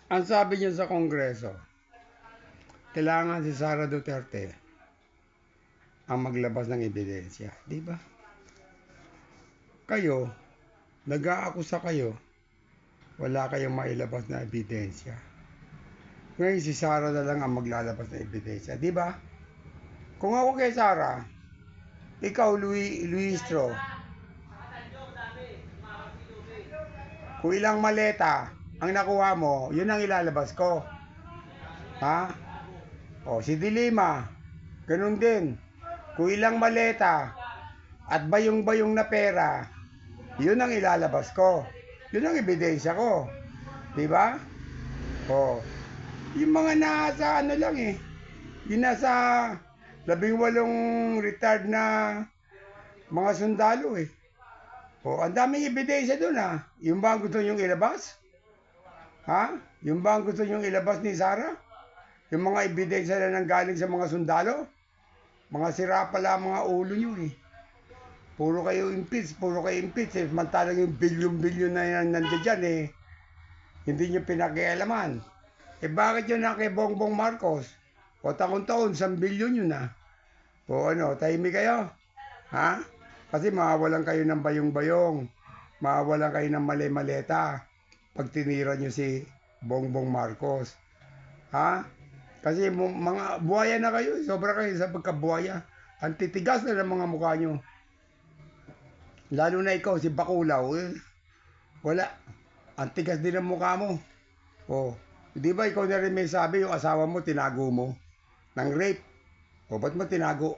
Ang sabi niya sa Kongreso, kailangan si Sara Duterte ang maglabas ng ebidensya. Di ba? Kayo, nag-aakusa kayo, wala kayong mailabas na ebidensya. Ngayon si Sara na lang ang maglalabas ng ebidensya. Di ba? Kung ako kay Sara, ikaw Luistro, kung ilang maleta ang nakuha mo, yun ang ilalabas ko. Ha? O, si Dilima, ganun din. Kung ilang maleta at bayong-bayong na pera, yun ang ilalabas ko. Yun ang ebidensya ko. Diba? O, yung mga nasa ano lang eh. Yung nasa 18 retired na mga sundalo eh. O, ang daming ebidensya doon ha. Yung ba ang gusto nyong ilabas? Ha? Yung ba ang gusto nyong ilabas ni Sara? Yung mga ebidensya na nanggaling sa mga sundalo? Mga sira pala mga ulo nyo eh. Puro kayo impeach eh. Mantalang yung bilyon-bilyon na yan nandiyan dyan eh. Hindi nyo pinakialaman. Eh bakit yun na kay Bongbong Marcos? O taon-taon, 1 bilyon yun na. O ano, tahimik kayo? Ha? Kasi mawawalan kayo ng bayong-bayong. Mawawalan kayo ng mali-maleta. Pag tinira nyo si Bongbong Marcos. Ha? Kasi mga buhaya na kayo. Sobra kayo sa pagkabuhaya. Ang titigas na ng mga mukha nyo. Lalo na ikaw, si Bakulaw. Eh, wala. Ang tigas din ang mukha mo. O, di ba ikaw na rin may sabi yung asawa mo, tinago mo? Ng rape. O, ba't mo tinago?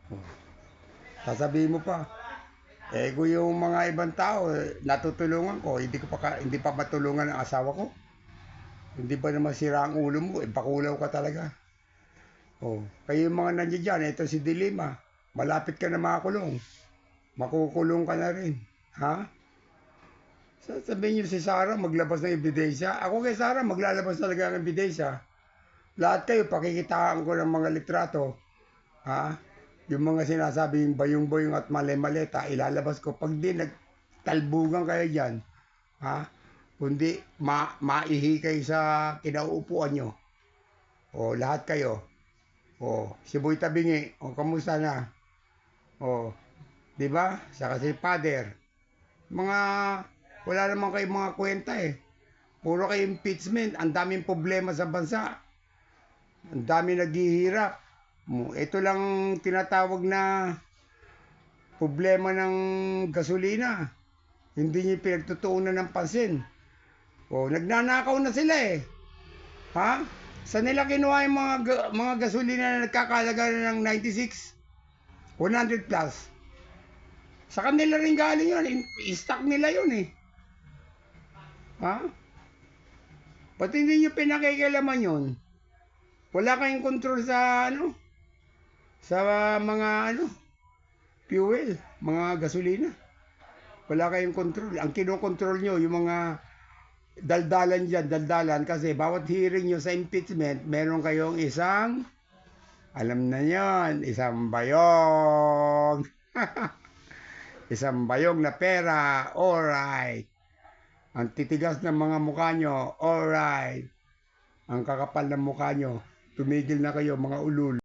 O, sasabihin mo pa. Eh, kung yung mga ibang tao, natutulungan ko, hindi pa matulungan ang asawa ko. Hindi ba naman sira ang ulo mo? Eh, bakulaw ka talaga. O, kayo yung mga nandiyan dyan, ito si Dilima. Malapit ka na makakulong. Makukulong ka na rin. Ha? Sabihin niyo si Sara maglabas ng ebidensya. Ako kay Sara maglalabas talaga ng ebidensya. Lahat kayo pakikitaan ko ng mga litrato. Ha? Yung mga sinasabing bayong-bayong at mali-maleta, ilalabas ko. Pag di nagtalbugan kayo dyan, ha? Kundi maihi kayo sa kinauupuan nyo. O, lahat kayo. O, si Boy Tabingi, o, kamusta na? O, di ba? Saka si Father. Wala naman kayong mga kwenta eh. Puro kayo impeachment. Ang daming problema sa bansa. Ang daming naghihirap. Ito lang tinatawag na problema ng gasolina. Hindi niyo pinagtutuunan ng pansin. O, nagnanakaw na sila eh. Ha? Saan nila kinuha yung mga gasolina na nagkakalaga ng 96? 100 plus. Sa kanila rin galing yun. I-stock nila yun eh. Ha? Ba't hindi nyo pinakikialaman yun? Wala kayong control sa sa mga fuel, mga gasolina. Wala kayong control. Ang kinokontrol nyo, yung mga daldalan dyan, kasi bawat hearing nyo sa impeachment, meron kayong isang, alam na yon, isang bayong. Isang bayong na pera, alright. Ang titigas ng mga mukha nyo, alright. Ang kakapal ng mukha nyo, tumigil na kayo mga ulul.